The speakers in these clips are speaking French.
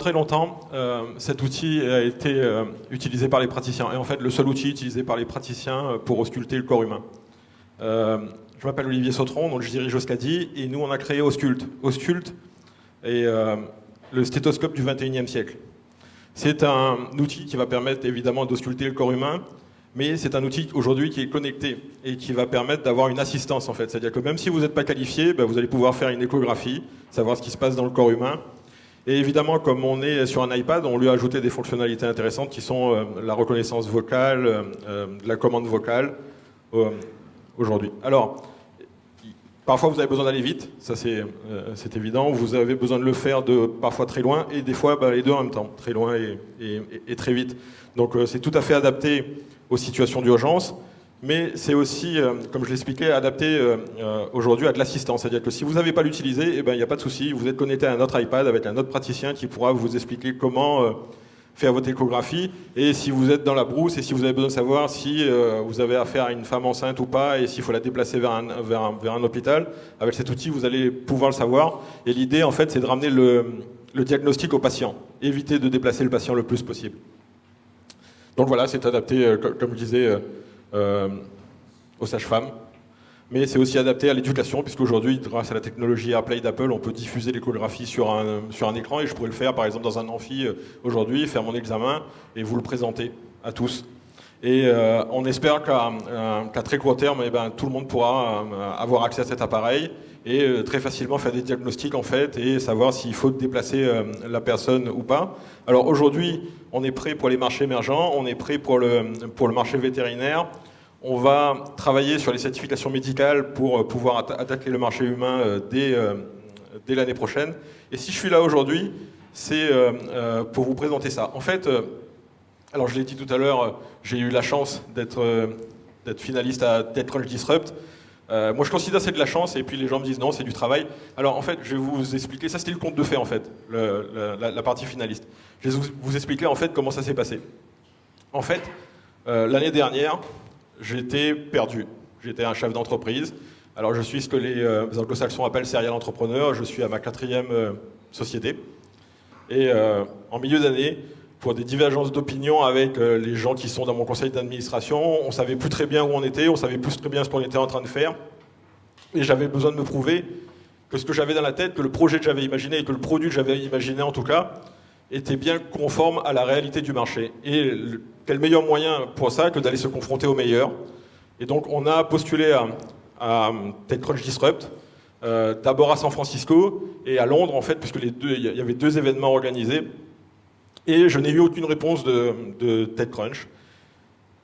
très longtemps, cet outil a été utilisé par les praticiens. Et en fait, le seul outil utilisé par les praticiens pour ausculter le corps humain. Je m'appelle Olivier Sautron, donc je dirige Oscadi, et nous, on a créé Auscult. Auscult est le stéthoscope du 21e siècle. C'est un outil qui va permettre évidemment d'ausculter le corps humain, mais c'est un outil aujourd'hui qui est connecté et qui va permettre d'avoir une assistance en fait. C'est-à-dire que même si vous n'êtes pas qualifié, vous allez pouvoir faire une échographie, savoir ce qui se passe dans le corps humain. Et évidemment, comme on est sur un iPad, on lui a ajouté des fonctionnalités intéressantes qui sont la reconnaissance vocale, la commande vocale aujourd'hui. Alors, parfois vous avez besoin d'aller vite, ça c'est évident. Vous avez besoin de le faire de parfois très loin et des fois les deux en même temps, très loin et très vite. Donc c'est tout à fait adapté aux situations d'urgence, mais c'est aussi, comme je l'expliquais, adapté aujourd'hui à de l'assistance. C'est-à-dire que si vous n'avez pas l'utilisé, il n'y a pas de souci, vous êtes connecté à un autre iPad avec un autre praticien qui pourra vous expliquer comment faire votre échographie, et si vous êtes dans la brousse, et si vous avez besoin de savoir si vous avez affaire à une femme enceinte ou pas, et s'il faut la déplacer vers un hôpital, avec cet outil, vous allez pouvoir le savoir. Et l'idée, en fait, c'est de ramener le diagnostic au patient, éviter de déplacer le patient le plus possible. Donc voilà, c'est adapté, comme je disais, aux sages-femmes, mais c'est aussi adapté à l'éducation, puisqu'aujourd'hui, grâce à la technologie AirPlay d'Apple, on peut diffuser l'échographie sur un écran, et je pourrais le faire, par exemple, dans un amphi aujourd'hui, faire mon examen, et vous le présenter à tous. Et on espère qu'à très court terme, tout le monde pourra avoir accès à cet appareil, et très facilement faire des diagnostics, en fait, et savoir s'il faut déplacer la personne ou pas. Alors aujourd'hui, on est prêt pour les marchés émergents, on est prêt pour le marché vétérinaire. On va travailler sur les certifications médicales pour pouvoir attaquer le marché humain dès l'année prochaine. Et si je suis là aujourd'hui, c'est pour vous présenter ça. En fait, alors je l'ai dit tout à l'heure, j'ai eu la chance d'être finaliste à TechCrunch Disrupt. Moi je considère que c'est de la chance, et puis les gens me disent non, c'est du travail. Alors en fait, je vais vous expliquer, ça c'était le conte de fées en fait, la partie finaliste. Je vais vous expliquer en fait comment ça s'est passé. En fait, l'année dernière, j'étais perdu. J'étais un chef d'entreprise. Alors je suis ce que les anglo-saxons appellent serial entrepreneur. Je suis à ma 4e société. Et en milieu d'année, pour des divergences d'opinion avec les gens qui sont dans mon conseil d'administration, on ne savait plus très bien où on était, on ne savait plus très bien ce qu'on était en train de faire. Et j'avais besoin de me prouver que ce que j'avais dans la tête, que le projet que j'avais imaginé, et que le produit que j'avais imaginé en tout cas, était bien conforme à la réalité du marché. Et quel meilleur moyen pour ça que d'aller se confronter aux meilleurs. Et donc on a postulé à TechCrunch Disrupt, d'abord à San Francisco et à Londres en fait, puisque il y avait 2 événements organisés. Et je n'ai eu aucune réponse de TechCrunch.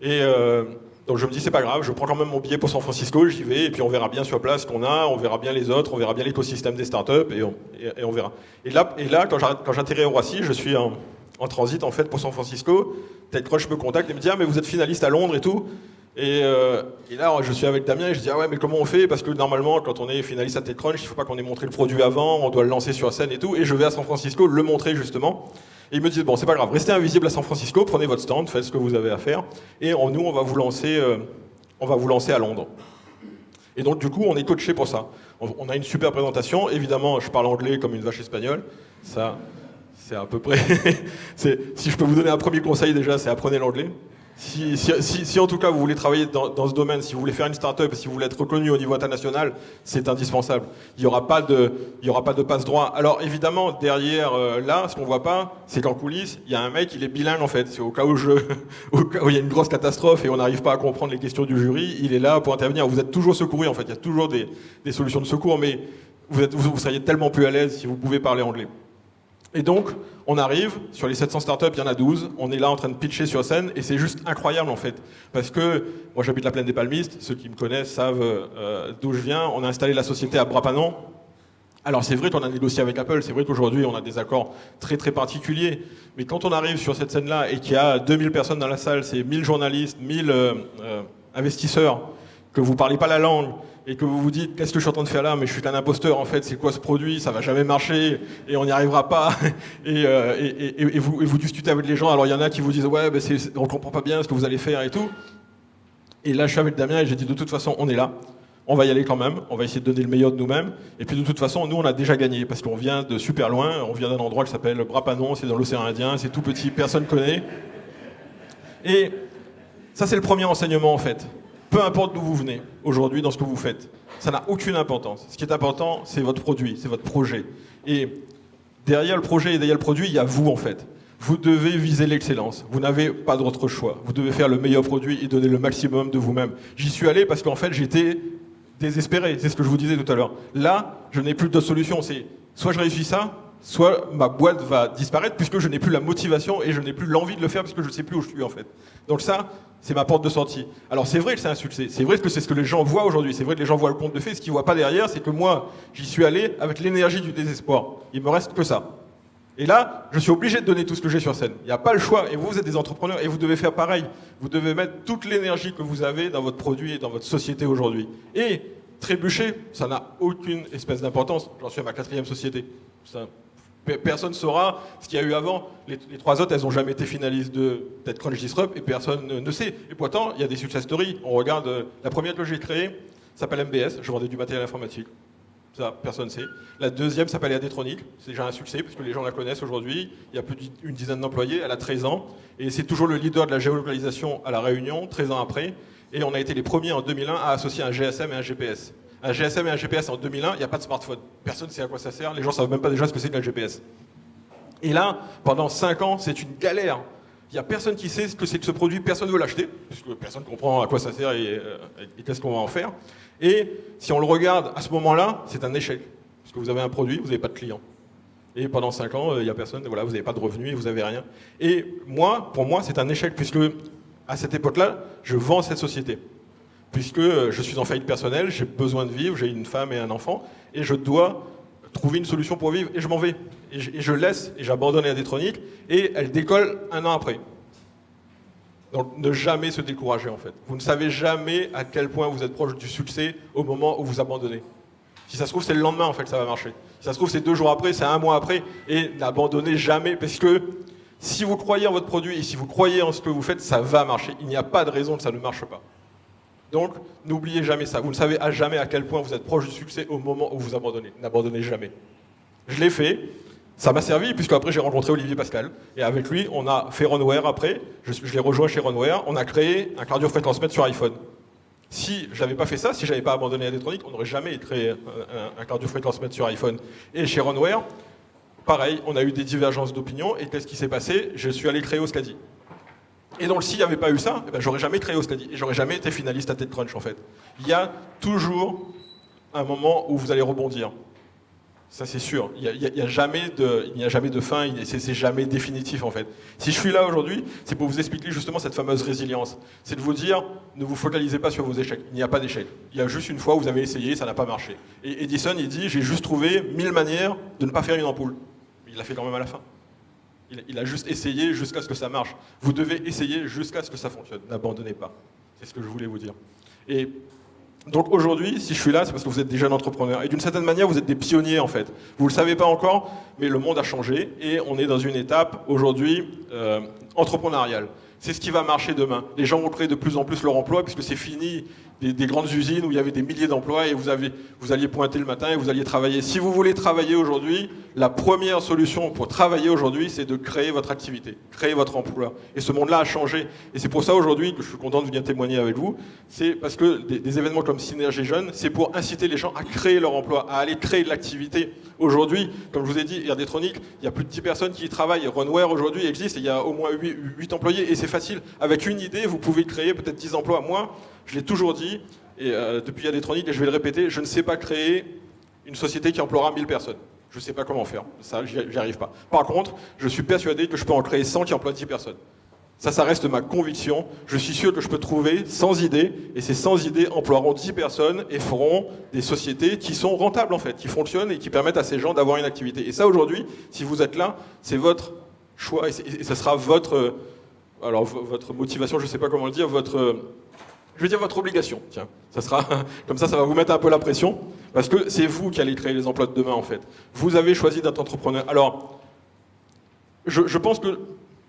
Et donc je me dis c'est pas grave, je prends quand même mon billet pour San Francisco, j'y vais, et puis on verra bien sur place ce qu'on a, on verra bien les autres, on verra bien l'écosystème des startups, et on verra. Et là quand j'atterris à Roissy, je suis en transit en fait pour San Francisco, TechCrunch me contacte et me dit ah mais vous êtes finaliste à Londres et tout. Et là, je suis avec Damien et je dis ah ouais mais comment on fait, parce que normalement quand on est finaliste à TechCrunch, il faut pas qu'on ait montré le produit avant, on doit le lancer sur scène et tout. Et je vais à San Francisco le montrer justement. Et ils me disent bon c'est pas grave, restez invisible à San Francisco, prenez votre stand, faites ce que vous avez à faire, et nous on va vous lancer à Londres. Et donc du coup on est coaché pour ça. On a une super présentation. Évidemment je parle anglais comme une vache espagnole. Ça c'est à peu près. Si je peux vous donner un premier conseil déjà, c'est apprenez l'anglais. Si en tout cas vous voulez travailler dans ce domaine, si vous voulez faire une start-up, si vous voulez être reconnu au niveau international, c'est indispensable. Il n'y aura pas de passe-droit. Alors évidemment, derrière là, ce qu'on ne voit pas, c'est qu'en coulisses, il y a un mec, il est bilingue en fait. C'est au cas où il y a une grosse catastrophe et on n'arrive pas à comprendre les questions du jury, il est là pour intervenir. Vous êtes toujours secouru en fait, il y a toujours des solutions de secours, mais vous seriez tellement plus à l'aise si vous pouvez parler anglais. Et donc, on arrive, sur les 700 startups, il y en a 12, on est là en train de pitcher sur scène, et c'est juste incroyable en fait. Parce que, moi j'habite la plaine des Palmistes, ceux qui me connaissent savent d'où je viens, on a installé la société à Brapanon. Alors c'est vrai qu'on a négocié avec Apple, c'est vrai qu'aujourd'hui on a des accords très très particuliers, mais quand on arrive sur cette scène-là et qu'il y a 2000 personnes dans la salle, c'est 1000 journalistes, 1000 investisseurs, que vous parlez pas la langue, et que vous vous dites qu'est-ce que je suis en train de faire là, mais je suis qu'un imposteur en fait, c'est quoi ce produit, ça va jamais marcher et on n'y arrivera pas, et vous discutez avec les gens. Alors il y en a qui vous disent ouais on comprend pas bien ce que vous allez faire et tout, et là je suis avec Damien et j'ai dit de toute façon on est là, on va y aller quand même, on va essayer de donner le meilleur de nous-mêmes. Et puis de toute façon, nous, on a déjà gagné, parce qu'on vient de super loin, on vient d'un endroit qui s'appelle Brapanon, c'est dans l'océan Indien, c'est tout petit, personne ne connaît. Et ça, c'est le premier enseignement, en fait. Peu importe d'où vous venez, aujourd'hui, dans ce que vous faites, ça n'a aucune importance. Ce qui est important, c'est votre produit, c'est votre projet. Et derrière le projet et derrière le produit, il y a vous, en fait. Vous devez viser l'excellence. Vous n'avez pas d'autre choix. Vous devez faire le meilleur produit et donner le maximum de vous-même. J'y suis allé parce qu'en fait, j'étais désespéré. C'est ce que je vous disais tout à l'heure. Là, je n'ai plus d'autre solution. C'est soit je réussis ça, soit ma boîte va disparaître puisque je n'ai plus la motivation et je n'ai plus l'envie de le faire parce que je ne sais plus où je suis, en fait. Donc ça, c'est ma porte de sortie. Alors c'est vrai que c'est un succès. C'est vrai que c'est ce que les gens voient aujourd'hui. C'est vrai que les gens voient le conte de fées. Ce qu'ils ne voient pas derrière, c'est que moi, j'y suis allé avec l'énergie du désespoir. Il me reste que ça. Et là, je suis obligé de donner tout ce que j'ai sur scène. Il n'y a pas le choix. Et vous êtes des entrepreneurs et vous devez faire pareil. Vous devez mettre toute l'énergie que vous avez dans votre produit et dans votre société aujourd'hui. Et trébucher, ça n'a aucune espèce d'importance. J'en suis à ma 4e société. Personne ne saura ce qu'il y a eu avant. Les 3 autres, elles n'ont jamais été finalistes de TechCrunch Disrupt et personne ne sait. Et pourtant, il y a des success stories. On regarde, la première que j'ai créée s'appelle MBS. Je vendais du matériel informatique. Ça, personne ne sait. La deuxième s'appelle Adetronic. C'est déjà un succès parce que les gens la connaissent aujourd'hui. Il y a plus d'une dizaine d'employés. Elle a 13 ans. Et c'est toujours le leader de la géolocalisation à La Réunion, 13 ans après. Et on a été les premiers en 2001 à associer un GSM et un GPS. Un GSM et un GPS en 2001, il n'y a pas de smartphone. Personne ne sait à quoi ça sert. Les gens ne savent même pas déjà ce que c'est que le GPS. Et là, pendant 5 ans, c'est une galère. Il n'y a personne qui sait ce que c'est que ce produit. Personne ne veut l'acheter puisque personne ne comprend à quoi ça sert et qu'est-ce qu'on va en faire. Et si on le regarde à ce moment-là, c'est un échec. Parce que vous avez un produit, vous n'avez pas de clients. Et pendant 5 ans, il n'y a personne, voilà, vous n'avez pas de revenus et vous n'avez rien. Et moi, pour moi, c'est un échec, puisque à cette époque-là, je vends cette société. Puisque je suis en faillite personnelle, j'ai besoin de vivre, j'ai une femme et un enfant, et je dois trouver une solution pour vivre, et je m'en vais. Et je laisse, et j'abandonne Adetronic, et elle décolle 1 an après. Donc ne jamais se décourager en fait. Vous ne savez jamais à quel point vous êtes proche du succès au moment où vous abandonnez. Si ça se trouve c'est le lendemain en fait que ça va marcher. Si ça se trouve c'est 2 jours après, c'est 1 mois après. Et n'abandonnez jamais parce que si vous croyez en votre produit et si vous croyez en ce que vous faites, ça va marcher. Il n'y a pas de raison que ça ne marche pas. Donc n'oubliez jamais ça. Vous ne savez jamais à quel point vous êtes proche du succès au moment où vous abandonnez. N'abandonnez jamais. Je l'ai fait. Ça m'a servi, puisque après j'ai rencontré Olivier Pascal. Et avec lui, on a fait Runware après. Je l'ai rejoint chez Runware. On a créé un cardio-fréquence-mètre sur iPhone. Si je n'avais pas fait ça, si je n'avais pas abandonné Adetronic, on n'aurait jamais créé un cardio-fréquence-mètre sur iPhone. Et chez Runware, pareil, on a eu des divergences d'opinion. Et qu'est-ce qui s'est passé? Je suis allé créer Oscadi. Et donc s'il n'y avait pas eu ça, eh ben, j'aurais jamais créé Oscadi. Et j'aurais jamais été finaliste à TechCrunch en fait. Il y a toujours un moment où vous allez rebondir. Ça c'est sûr, il n'y a jamais de fin, c'est jamais définitif en fait. Si je suis là aujourd'hui, c'est pour vous expliquer justement cette fameuse résilience. C'est de vous dire, ne vous focalisez pas sur vos échecs, il n'y a pas d'échec. Il y a juste une fois où vous avez essayé, ça n'a pas marché. Et Edison il dit, j'ai juste trouvé 1000 manières de ne pas faire une ampoule. Il l'a fait quand même à la fin. Il a juste essayé jusqu'à ce que ça marche. Vous devez essayer jusqu'à ce que ça fonctionne, n'abandonnez pas. C'est ce que je voulais vous dire. Et donc aujourd'hui, si je suis là, c'est parce que vous êtes des jeunes entrepreneurs. Et d'une certaine manière, vous êtes des pionniers en fait. Vous ne le savez pas encore, mais le monde a changé et on est dans une étape aujourd'hui entrepreneuriale. C'est ce qui va marcher demain. Les gens vont créer de plus en plus leur emploi puisque c'est fini des grandes usines où il y avait des milliers d'emplois et vous alliez pointer le matin et vous alliez travailler. Si vous voulez travailler aujourd'hui, la première solution pour travailler aujourd'hui, c'est de créer votre activité, créer votre emploi. Et ce monde-là a changé. Et c'est pour ça aujourd'hui que je suis content de venir témoigner avec vous. C'est parce que des événements comme Synergie Jeune, c'est pour inciter les gens à créer leur emploi, à aller créer de l'activité. Aujourd'hui, comme je vous ai dit, Adetronic, il y a plus de 10 personnes qui y travaillent. Runware aujourd'hui existe et il y a au moins 8 employés et c'est facile. Avec une idée, vous pouvez créer peut-être 10 emplois. Moi, je l'ai toujours dit, et depuis Adetronic, et je vais le répéter, je ne sais pas créer une société qui emploiera 1000 personnes. Je ne sais pas comment faire. Ça, j'y arrive pas. Par contre, je suis persuadé que je peux en créer 100 qui emploient 10 personnes. Ça reste ma conviction. Je suis sûr que je peux trouver 100 idées, et ces 100 idées emploieront 10 personnes et feront des sociétés qui sont rentables, en fait, qui fonctionnent et qui permettent à ces gens d'avoir une activité. Et ça, aujourd'hui, si vous êtes là, c'est votre choix, et ça sera votre motivation, je ne sais pas comment le dire, je vais dire votre obligation, tiens. Ça sera, comme ça va vous mettre un peu la pression, parce que c'est vous qui allez créer les emplois de demain, en fait. Vous avez choisi d'être entrepreneur. Alors, je pense que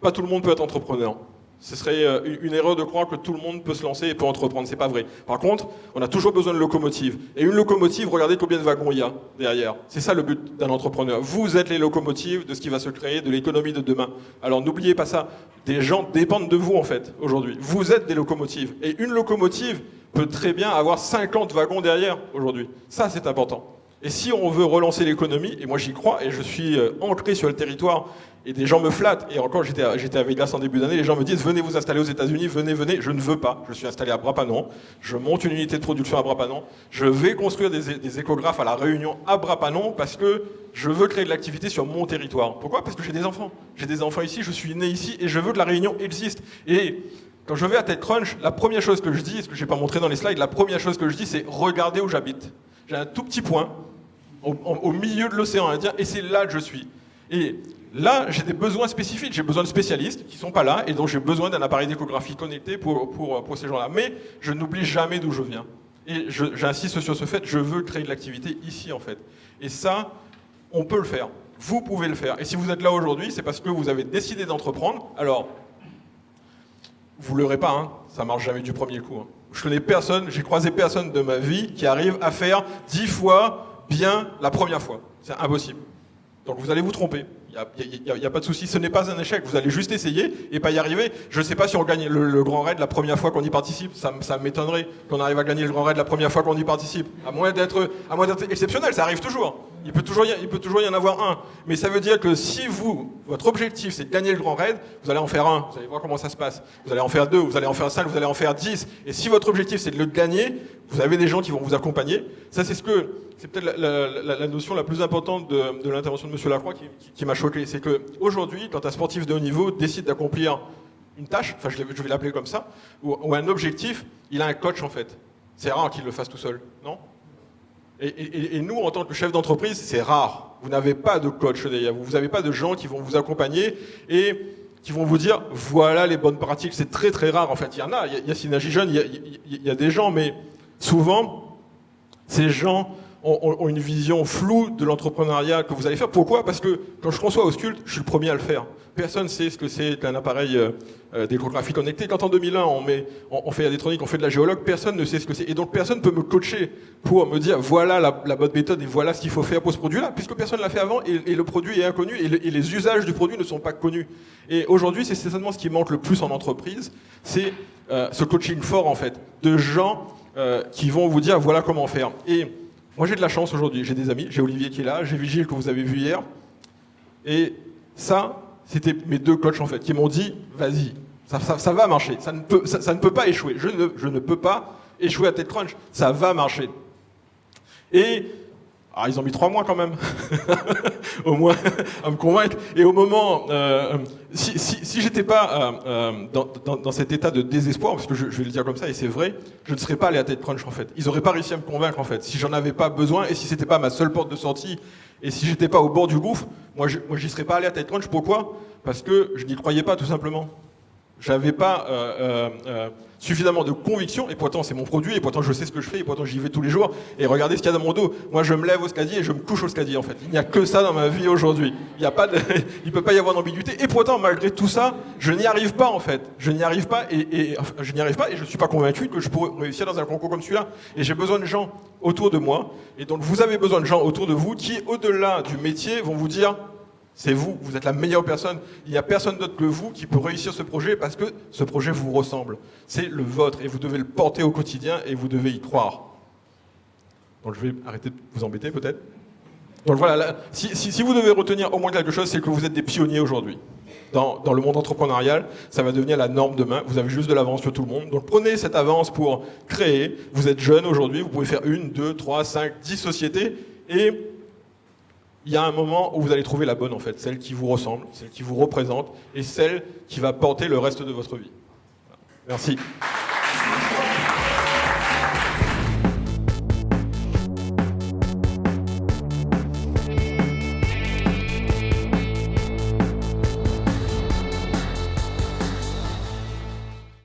pas tout le monde peut être entrepreneur. Ce serait une erreur de croire que tout le monde peut se lancer et peut entreprendre. C'est pas vrai. Par contre, on a toujours besoin de locomotives. Et une locomotive, regardez combien de wagons il y a derrière. C'est ça le but d'un entrepreneur. Vous êtes les locomotives de ce qui va se créer, de l'économie de demain. Alors n'oubliez pas ça. Des gens dépendent de vous en fait aujourd'hui. Vous êtes des locomotives. Et une locomotive peut très bien avoir 50 wagons derrière aujourd'hui. Ça, c'est important. Et si on veut relancer l'économie, et moi j'y crois, et je suis ancré sur le territoire, et des gens me flattent, et encore j'étais à Vegas en début d'année, les gens me disent venez vous installer aux États-Unis, venez, je ne veux pas, je suis installé à Bras-Panon, je monte une unité de production à Bras-Panon, je vais construire des échographes à La Réunion à Bras-Panon parce que je veux créer de l'activité sur mon territoire. Pourquoi ? Parce que j'ai des enfants ici, je suis né ici, et je veux que La Réunion existe. Et quand je vais à TechCrunch, la première chose que je dis, et ce que je n'ai pas montré dans les slides, la première chose que je dis c'est regardez où j'habite. J'ai un tout petit point, au milieu de l'océan Indien, et c'est là que je suis. Et là, j'ai des besoins spécifiques, j'ai besoin de spécialistes qui ne sont pas là, et donc j'ai besoin d'un appareil d'échographie connecté pour ces gens-là. Mais je n'oublie jamais d'où je viens. Et j'insiste sur ce fait, je veux créer de l'activité ici, en fait. Et ça, on peut le faire. Vous pouvez le faire. Et si vous êtes là aujourd'hui, c'est parce que vous avez décidé d'entreprendre. Alors, vous ne l'aurez pas, hein, ça ne marche jamais du premier coup. Hein. Je connais personne, j'ai croisé personne de ma vie qui arrive à faire 10 fois bien la première fois. C'est impossible. Donc vous allez vous tromper. Il n'y a pas de souci. Ce n'est pas un échec. Vous allez juste essayer et pas y arriver. Je ne sais pas si on gagne le Grand Raid la première fois qu'on y participe. Ça m'étonnerait qu'on arrive à gagner le Grand Raid la première fois qu'on y participe. À moins d'être exceptionnel. Ça arrive toujours. Il peut toujours y en avoir un. Mais ça veut dire que si votre objectif c'est de gagner le Grand Raid, vous allez en faire un. Vous allez voir comment ça se passe. Vous allez en faire 2, vous allez en faire 5, vous allez en faire 10. Et si votre objectif c'est de le gagner, vous avez des gens qui vont vous accompagner. Ça c'est peut-être la notion la plus importante de l'intervention de M. Lacroix qui m'a choqué. C'est qu'aujourd'hui, quand un sportif de haut niveau décide d'accomplir une tâche, enfin je vais l'appeler comme ça, ou un objectif, il a un coach en fait. C'est rare qu'il le fasse tout seul, non ? Et nous, en tant que chef d'entreprise, c'est rare. Vous n'avez pas de coach derrière vous. Vous n'avez pas de gens qui vont vous accompagner et qui vont vous dire voilà les bonnes pratiques. C'est très très rare en fait. Il y en a. Il y a Synergie Jeune, il y a des gens, mais souvent, ces gens ont une vision floue de l'entrepreneuriat que vous allez faire. Pourquoi ? Parce que quand je conçois Auscult, je suis le premier à le faire. Personne ne sait ce que c'est qu'un appareil d'échographie connectée. Quand en 2001, on fait Adétronic, on fait de la géologue, personne ne sait ce que c'est. Et donc personne ne peut me coacher pour me dire voilà la bonne méthode et voilà ce qu'il faut faire pour ce produit-là, puisque personne ne l'a fait avant et le produit est inconnu et les usages du produit ne sont pas connus. Et aujourd'hui, c'est certainement ce qui manque le plus en entreprise, c'est ce coaching fort en fait, de gens qui vont vous dire voilà comment faire. Et moi j'ai de la chance aujourd'hui, j'ai des amis, j'ai Olivier qui est là, j'ai Vigile que vous avez vu hier, et ça, c'était mes 2 coachs en fait, qui m'ont dit vas-y, ça va marcher, ça ne peut pas échouer, je ne peux pas échouer à TechCrunch, ça va marcher. Et ils ont mis 3 mois quand même, au moins, à me convaincre. Et au moment, si j'étais pas dans cet état de désespoir, parce que je vais le dire comme ça, et c'est vrai, je ne serais pas allé à TechCrunch en fait. Ils n'auraient pas réussi à me convaincre en fait. Si j'en avais pas besoin, et si c'était pas ma seule porte de sortie, et si j'étais pas au bord du gouffre, moi j'y serais pas allé à TechCrunch. Pourquoi ? Parce que je n'y croyais pas tout simplement. J'avais pas suffisamment de conviction, et pourtant c'est mon produit, et pourtant je sais ce que je fais, et pourtant j'y vais tous les jours, et regardez ce qu'il y a dans mon dos. Moi je me lève au Scadi et je me couche au Scadi en fait. Il n'y a que ça dans ma vie aujourd'hui. Il ne peut pas y avoir d'ambiguïté, et pourtant malgré tout ça, je n'y arrive pas en fait. Je n'y arrive pas, et je ne suis pas convaincu que je pourrais réussir dans un concours comme celui-là. Et j'ai besoin de gens autour de moi, et donc vous avez besoin de gens autour de vous qui, au-delà du métier, vont vous dire c'est vous êtes la meilleure personne. Il n'y a personne d'autre que vous qui peut réussir ce projet parce que ce projet vous ressemble. C'est le vôtre et vous devez le porter au quotidien et vous devez y croire. Donc je vais arrêter de vous embêter peut-être. Donc voilà, si vous devez retenir au moins quelque chose, c'est que vous êtes des pionniers aujourd'hui. Dans le monde entrepreneurial, ça va devenir la norme demain. Vous avez juste de l'avance sur tout le monde. Donc prenez cette avance pour créer. Vous êtes jeune aujourd'hui, vous pouvez faire 1, 2, 3, 5, 10 sociétés et il y a un moment où vous allez trouver la bonne en fait, celle qui vous ressemble, celle qui vous représente et celle qui va porter le reste de votre vie. Merci.